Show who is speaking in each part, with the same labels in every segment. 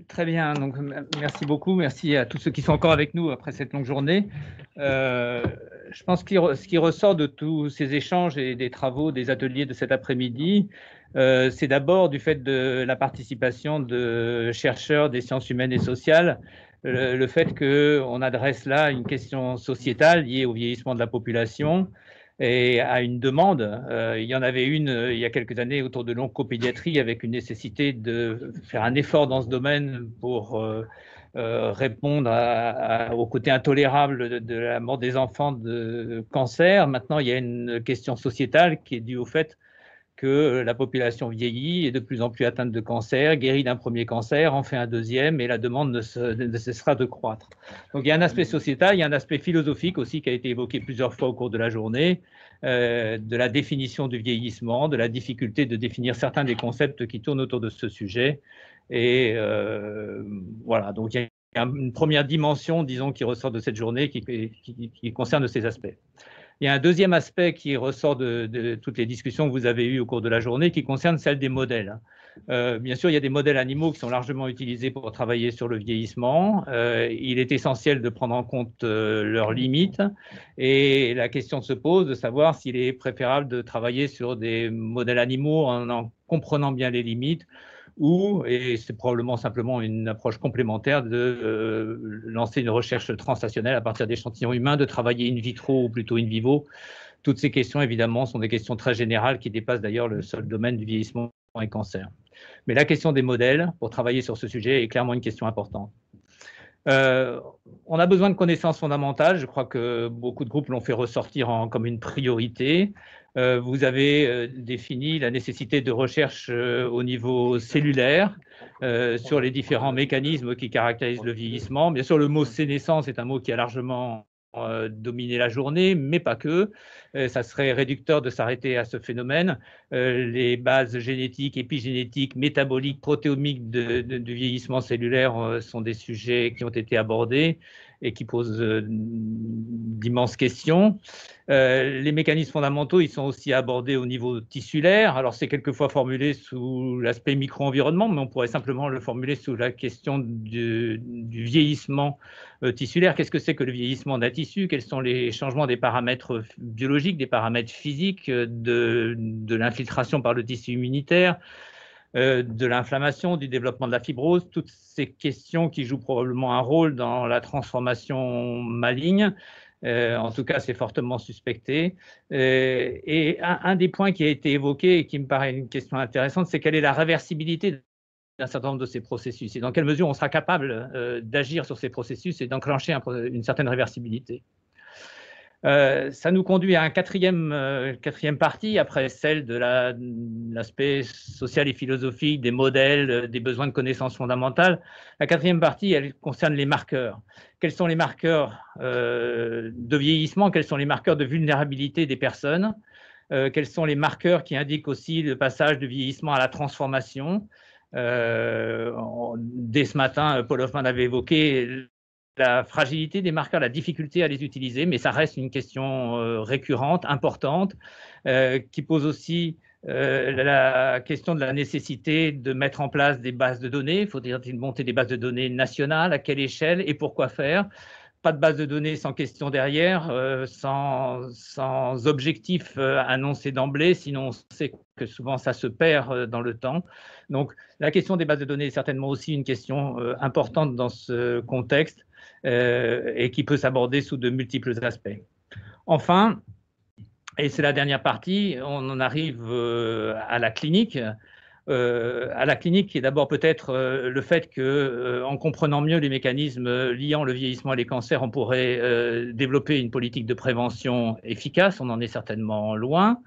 Speaker 1: Très bien, donc merci beaucoup, merci à tous ceux qui sont encore avec nous après cette longue journée. Euh, je pense que ce qui ressort de tous ces échanges et des travaux, des ateliers de cet après-midi, c'est d'abord du fait de la participation de chercheurs des sciences humaines et sociales, le fait qu'on adresse là une question sociétale liée au vieillissement de la population et à une demande. Il y en avait une il y a quelques années autour de l'oncopédiatrie avec une nécessité de faire un effort dans ce domaine pour répondre au côté intolérable de la mort des enfants de cancer. Maintenant, il y a une question sociétale qui est due au fait que la population vieillit, est de plus en plus atteinte de cancer, guérit d'un premier cancer, en fait un deuxième, et la demande ne cessera de croître. Donc il y a un aspect sociétal, il y a un aspect philosophique aussi qui a été évoqué plusieurs fois au cours de la journée, de la définition du vieillissement, de la difficulté de définir certains des concepts qui tournent autour de ce sujet. Et voilà, donc il y a une première dimension, disons, qui ressort de cette journée qui concerne ces aspects. Il y a un deuxième aspect qui ressort de toutes les discussions que vous avez eues au cours de la journée, qui concerne celle des modèles. Bien sûr, il y a des modèles animaux qui sont largement utilisés pour travailler sur le vieillissement. Il est essentiel de prendre en compte leurs limites. Et la question se pose de savoir s'il est préférable de travailler sur des modèles animaux en comprenant bien les limites, ou, et c'est probablement simplement une approche complémentaire, de lancer une recherche translationnelle à partir d'échantillons humains, de travailler in vitro ou plutôt in vivo. Toutes ces questions, évidemment, sont des questions très générales qui dépassent d'ailleurs le seul domaine du vieillissement et cancer. Mais la question des modèles, pour travailler sur ce sujet, est clairement une question importante. On a besoin de connaissances fondamentales. Je crois que beaucoup de groupes l'ont fait ressortir comme une priorité. Vous avez défini la nécessité de recherche au niveau cellulaire sur les différents mécanismes qui caractérisent le vieillissement. Bien sûr, le mot sénescence est un mot qui a largement dominé la journée, mais pas que. Ça serait réducteur de s'arrêter à ce phénomène. Les bases génétiques, épigénétiques, métaboliques, protéomiques du vieillissement cellulaire sont des sujets qui ont été abordés et qui posent d'immenses questions. Les mécanismes fondamentaux, ils sont aussi abordés au niveau tissulaire. Alors, c'est quelquefois formulé sous l'aspect micro-environnement, mais on pourrait simplement le formuler sous la question du vieillissement tissulaire. Qu'est-ce que c'est que le vieillissement d'un tissu? Quels sont les changements des paramètres biologiques, des paramètres physiques, de l'infiltration par le tissu immunitaire, de l'inflammation, du développement de la fibrose, toutes ces questions qui jouent probablement un rôle dans la transformation maligne. En tout cas, c'est fortement suspecté. Et un des points qui a été évoqué et qui me paraît une question intéressante, c'est quelle est la réversibilité d'un certain nombre de ces processus et dans quelle mesure on sera capable d'agir sur ces processus et d'enclencher une certaine réversibilité. Ça nous conduit à un quatrième partie, après celle de l'aspect social et philosophique, des modèles, des besoins de connaissances fondamentales. La quatrième partie, elle concerne les marqueurs. Quels sont les marqueurs de vieillissement? Quels sont les marqueurs de vulnérabilité des personnes? Quels sont les marqueurs qui indiquent aussi le passage du vieillissement à la transformation? Dès ce matin, Paul Hoffman avait évoqué la fragilité des marqueurs, la difficulté à les utiliser, mais ça reste une question récurrente, importante, qui pose aussi la question de la nécessité de mettre en place des bases de données. Il faudrait-il monter des bases de données nationales? À quelle échelle et pourquoi faire? Pas de base de données sans question derrière, sans objectif annoncé d'emblée, sinon on sait que souvent ça se perd dans le temps. Donc la question des bases de données est certainement aussi une question importante dans ce contexte et qui peut s'aborder sous de multiples aspects. Enfin, et c'est la dernière partie, on en arrive à la clinique. Qui est d'abord peut-être le fait qu'en comprenant mieux les mécanismes liant le vieillissement et les cancers, on pourrait développer une politique de prévention efficace. On en est certainement loin.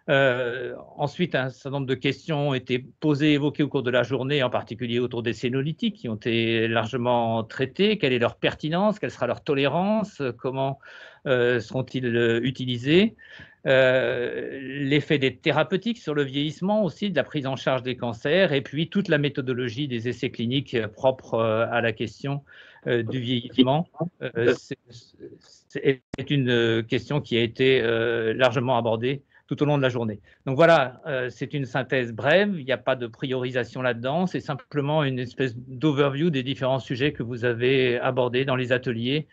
Speaker 1: Ensuite, un certain nombre de questions ont été posées, évoquées au cours de la journée, en particulier autour des sénolytiques, qui ont été largement traitées. Quelle est leur pertinence? Quelle sera leur tolérance? Comment seront-ils utilisés? L'effet des thérapeutiques sur le vieillissement aussi, de la prise en charge des cancers, et puis toute la méthodologie des essais cliniques propres à la question du vieillissement. C'est une question qui a été largement abordée tout au long de la journée. Donc voilà, c'est une synthèse brève, il n'y a pas de priorisation là-dedans, c'est simplement une espèce d'overview des différents sujets que vous avez abordés dans les ateliers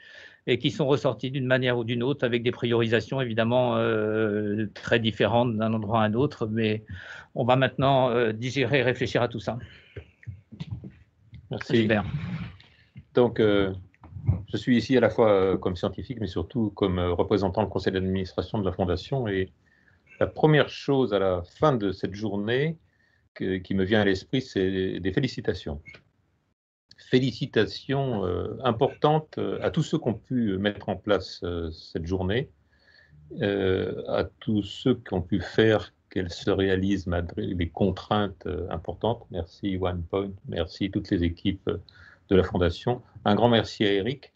Speaker 1: et qui sont ressortis d'une manière ou d'une autre avec des priorisations évidemment très différentes d'un endroit à un autre, mais on va maintenant digérer et réfléchir à tout ça.
Speaker 2: Merci.
Speaker 1: Gilbert.
Speaker 2: Donc, je suis ici à la fois comme scientifique, mais surtout comme représentant du conseil d'administration de la Fondation. Et la première chose à la fin de cette journée qui me vient à l'esprit, c'est des félicitations. Félicitations importantes à tous ceux qui ont pu mettre en place cette journée, à tous ceux qui ont pu faire qu'elle se réalise malgré les contraintes importantes. Merci OnePoint, merci toutes les équipes de la Fondation. Un grand merci à Eric,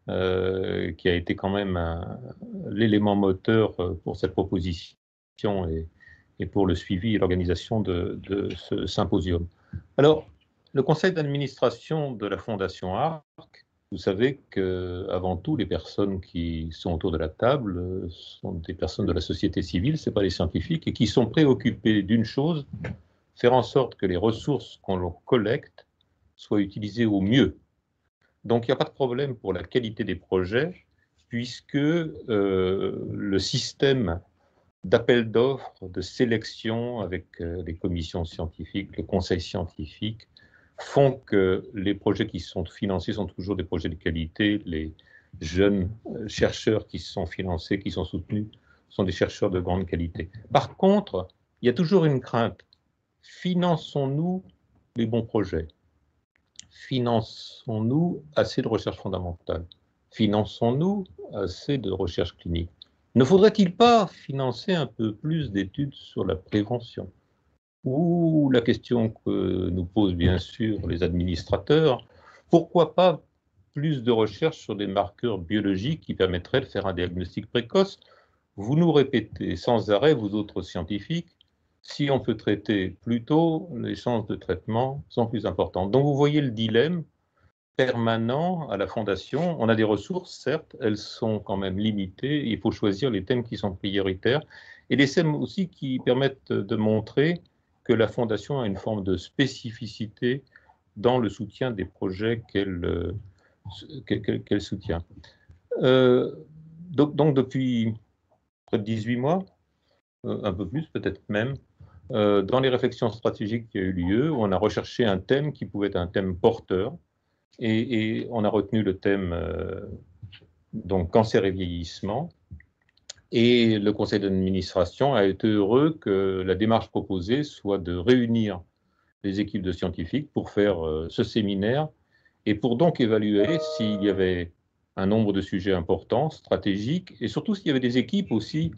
Speaker 2: qui a été quand même l'élément moteur pour cette proposition et pour le suivi et l'organisation de ce symposium. Alors, le conseil d'administration de la Fondation ARC, vous savez qu'avant tout, les personnes qui sont autour de la table sont des personnes de la société civile, ce n'est pas les scientifiques, et qui sont préoccupées d'une chose, faire en sorte que les ressources qu'on collecte soient utilisées au mieux. Donc, il n'y a pas de problème pour la qualité des projets, puisque le système d'appel d'offres, de sélection avec les commissions scientifiques, le conseil scientifique, font que les projets qui sont financés sont toujours des projets de qualité. Les jeunes chercheurs qui sont financés, qui sont soutenus, sont des chercheurs de grande qualité. Par contre, il y a toujours une crainte. Finançons-nous les bons projets? Finançons-nous assez de recherche fondamentale? Finançons-nous assez de recherche clinique? Ne faudrait-il pas financer un peu plus d'études sur la prévention? Ou la question que nous posent bien sûr les administrateurs, pourquoi pas plus de recherche sur des marqueurs biologiques qui permettraient de faire un diagnostic précoce? Vous nous répétez sans arrêt, vous autres scientifiques, si on peut traiter plus tôt, les chances de traitement sont plus importantes. Donc vous voyez le dilemme permanent à la Fondation. On a des ressources, certes, elles sont quand même limitées. Il faut choisir les thèmes qui sont prioritaires et les thèmes aussi qui permettent de montrer que la Fondation a une forme de spécificité dans le soutien des projets qu'elle soutient. Donc depuis près de 18 mois, un peu plus peut-être même, dans les réflexions stratégiques qui ont eu lieu, on a recherché un thème qui pouvait être un thème porteur, et on a retenu le thème donc cancer et vieillissement. Et le conseil d'administration a été heureux que la démarche proposée soit de réunir les équipes de scientifiques pour faire ce séminaire et pour donc évaluer s'il y avait un nombre de sujets importants, stratégiques, et surtout s'il y avait des équipes aussi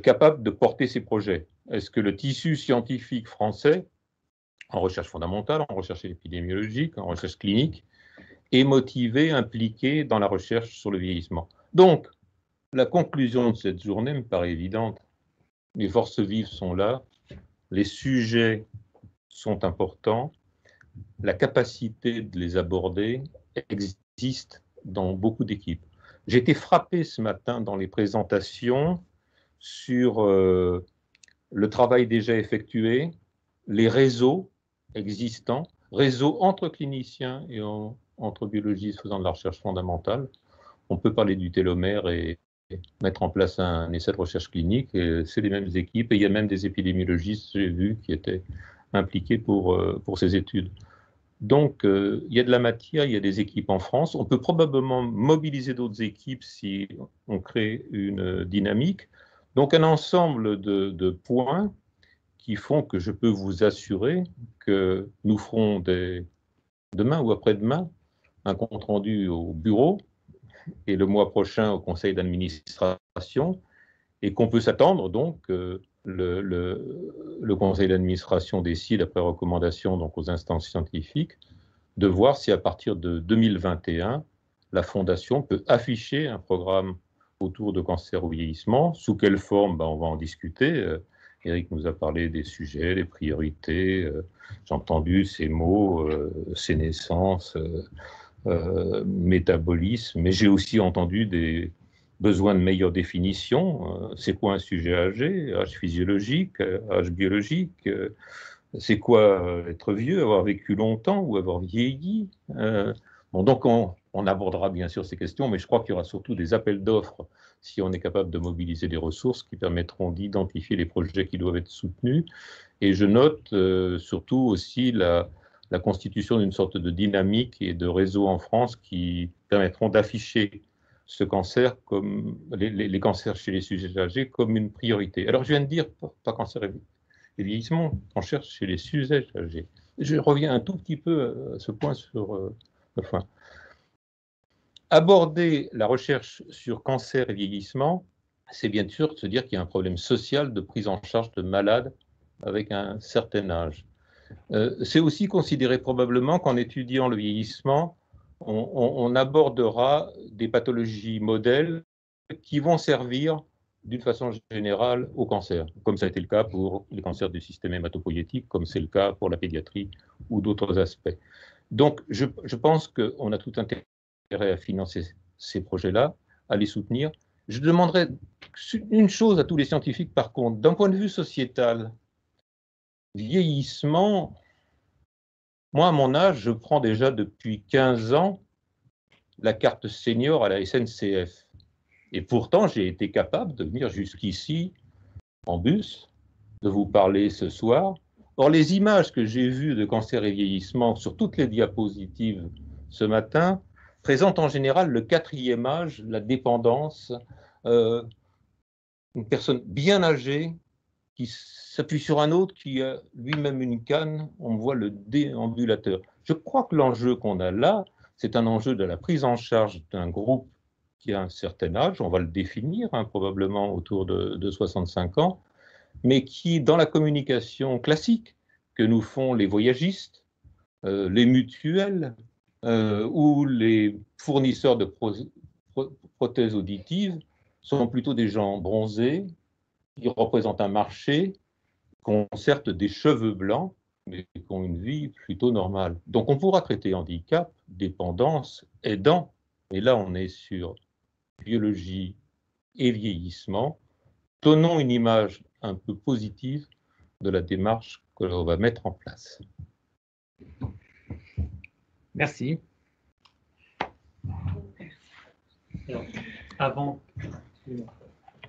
Speaker 2: capables de porter ces projets. Est-ce que le tissu scientifique français, en recherche fondamentale, en recherche épidémiologique, en recherche clinique, est motivé, impliqué dans la recherche sur le vieillissement? Donc, la conclusion de cette journée me paraît évidente. Les forces vives sont là, les sujets sont importants, la capacité de les aborder existe dans beaucoup d'équipes. J'ai été frappé ce matin dans les présentations sur le travail déjà effectué, les réseaux existants, réseaux entre cliniciens et entre biologistes faisant de la recherche fondamentale. On peut parler du télomère et mettre en place un essai de recherche clinique, et c'est les mêmes équipes, et il y a même des épidémiologistes, j'ai vu, qui étaient impliqués pour ces études. Donc, il y a de la matière, il y a des équipes en France. On peut probablement mobiliser d'autres équipes si on crée une dynamique. Donc, un ensemble de points qui font que je peux vous assurer que nous ferons demain ou après-demain un compte-rendu au bureau et le mois prochain au conseil d'administration, et qu'on peut s'attendre donc le conseil d'administration décide, après recommandation donc aux instances scientifiques, de voir si à partir de 2021, la Fondation peut afficher un programme autour de cancer au vieillissement. Sous quelle forme? On va en discuter. Eric nous a parlé des sujets, des priorités. J'ai entendu ces mots, sénescence, métabolisme, mais j'ai aussi entendu des besoin de meilleure définition. C'est quoi un sujet âgé? Âge physiologique, âge biologique? C'est quoi être vieux, avoir vécu longtemps ou avoir vieilli? Bon, donc on abordera bien sûr ces questions, mais je crois qu'il y aura surtout des appels d'offres si on est capable de mobiliser des ressources qui permettront d'identifier les projets qui doivent être soutenus. Et je note surtout aussi la constitution d'une sorte de dynamique et de réseau en France qui permettront d'afficher ce cancer comme les cancers chez les sujets âgés comme une priorité. Alors je viens de dire pas cancer et vieillissement, on cherche chez les sujets âgés. Je reviens un tout petit peu à ce point sur le fin. Aborder la recherche sur cancer et vieillissement, c'est bien sûr se dire qu'il y a un problème social de prise en charge de malades avec un certain âge. C'est aussi considérer probablement qu'en étudiant le vieillissement, on abordera des pathologies modèles qui vont servir d'une façon générale au cancer, comme ça a été le cas pour les cancers du système hématopoïétique, comme c'est le cas pour la pédiatrie ou d'autres aspects. Donc, je pense qu'on a tout intérêt à financer ces projets-là, à les soutenir. Je demanderais une chose à tous les scientifiques, par contre, d'un point de vue sociétal, vieillissement, moi, à mon âge, je prends déjà depuis 15 ans la carte senior à la SNCF. Et pourtant, j'ai été capable de venir jusqu'ici en bus, de vous parler ce soir. Or, les images que j'ai vues de cancer et vieillissement sur toutes les diapositives ce matin présentent en général le 4e âge, la dépendance, une personne bien âgée qui s'appuie sur un autre qui a lui-même une canne, on voit le déambulateur. Je crois que l'enjeu qu'on a là, c'est un enjeu de la prise en charge d'un groupe qui a un certain âge, on va le définir, probablement autour de 65 ans, mais qui, dans la communication classique que nous font les voyagistes, les mutuelles ou les fournisseurs de prothèses auditives, sont plutôt des gens bronzés, qui représentent un marché, qui ont certes des cheveux blancs, mais qui ont une vie plutôt normale. Donc on pourra traiter handicap, dépendance, aidant, et là on est sur biologie et vieillissement. Donnons une image un peu positive de la démarche que l'on va mettre en place.
Speaker 1: Merci.
Speaker 3: Alors, avant...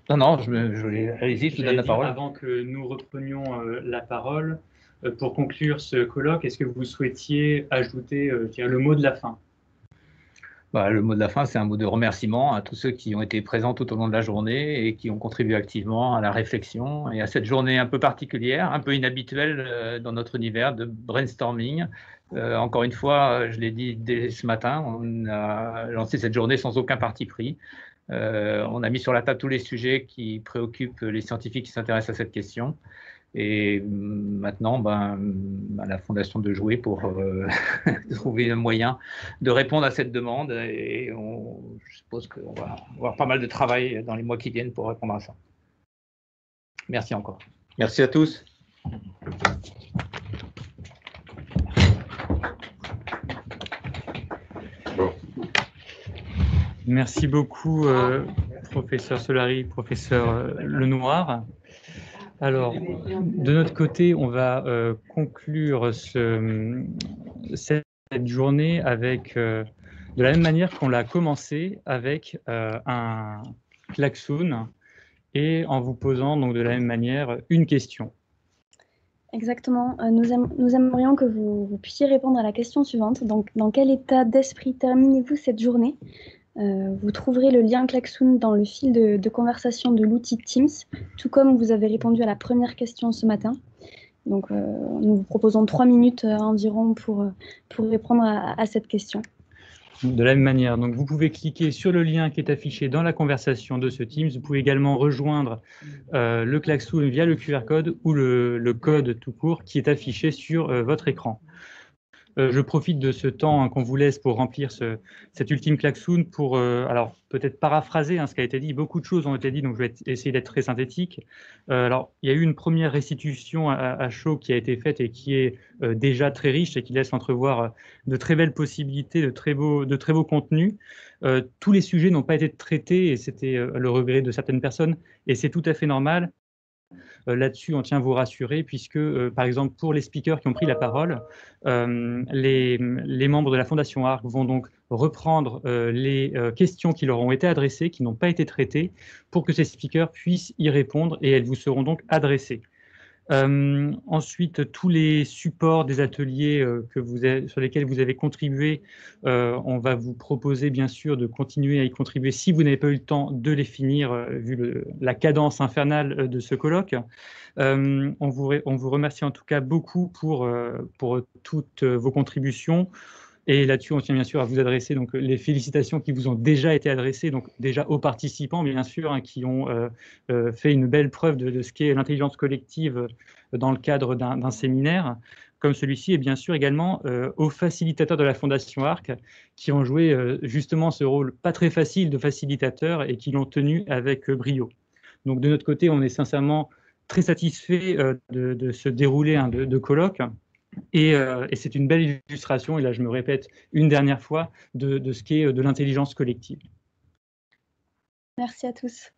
Speaker 1: Non, allez-y, je vous donne la parole.
Speaker 3: Avant que nous reprenions la parole, pour conclure ce colloque, est-ce que vous souhaitiez ajouter le mot de la fin?
Speaker 1: Le mot de la fin, c'est un mot de remerciement à tous ceux qui ont été présents tout au long de la journée et qui ont contribué activement à la réflexion et à cette journée un peu particulière, un peu inhabituelle dans notre univers de brainstorming. Encore une fois, je l'ai dit dès ce matin, on a lancé cette journée sans aucun parti pris. On a mis sur la table tous les sujets qui préoccupent les scientifiques qui s'intéressent à cette question. Et maintenant, à la Fondation de jouer pour trouver un moyen de répondre à cette demande. Et je suppose qu'on va avoir pas mal de travail dans les mois qui viennent pour répondre à ça. Merci encore.
Speaker 2: Merci à tous.
Speaker 3: Merci beaucoup, professeur Solari, professeur Lenoir. Alors, de notre côté, on va conclure cette journée avec, de la même manière qu'on l'a commencé, avec un klaxon et en vous posant donc de la même manière une question.
Speaker 4: Exactement. Nous aimerions que vous puissiez répondre à la question suivante. Donc, dans quel état d'esprit terminez-vous cette journée ? Vous trouverez le lien klaxon dans le fil de conversation de l'outil Teams, tout comme vous avez répondu à la première question ce matin. Donc, nous vous proposons 3 minutes environ pour répondre à cette question.
Speaker 3: De la même manière, donc vous pouvez cliquer sur le lien qui est affiché dans la conversation de ce Teams. Vous pouvez également rejoindre le klaxon via le QR code ou le code tout court qui est affiché sur votre écran. Je profite de ce temps qu'on vous laisse pour remplir cet ultime klaxoon pour, alors peut-être paraphraser ce qui a été dit. Beaucoup de choses ont été dites, donc je vais essayer d'être très synthétique. Alors, il y a eu une première restitution à chaud qui a été faite et qui est déjà très riche et qui laisse entrevoir de très belles possibilités, de très beaux contenus. Tous les sujets n'ont pas été traités et c'était le regret de certaines personnes et c'est tout à fait normal. Là-dessus, on tient à vous rassurer puisque, par exemple, pour les speakers qui ont pris la parole, les membres de la Fondation ARC vont donc reprendre les questions qui leur ont été adressées, qui n'ont pas été traitées, pour que ces speakers puissent y répondre et elles vous seront donc adressées. Ensuite, tous les supports des ateliers sur lesquels vous avez contribué, on va vous proposer bien sûr de continuer à y contribuer si vous n'avez pas eu le temps de les finir, vu la cadence infernale de ce colloque. On vous remercie en tout cas beaucoup pour toutes vos contributions. Et là-dessus, on tient bien sûr à vous adresser donc, les félicitations qui vous ont déjà été adressées, donc déjà aux participants, bien sûr, qui ont fait une belle preuve de ce qu'est l'intelligence collective dans le cadre d'un séminaire comme celui-ci, et bien sûr également aux facilitateurs de la Fondation ARC, qui ont joué justement ce rôle pas très facile de facilitateur et qui l'ont tenu avec brio. Donc de notre côté, on est sincèrement très satisfait de ce déroulé de colloque. Et c'est une belle illustration, et là je me répète une dernière fois, de ce qu'est de l'intelligence collective.
Speaker 4: Merci à tous.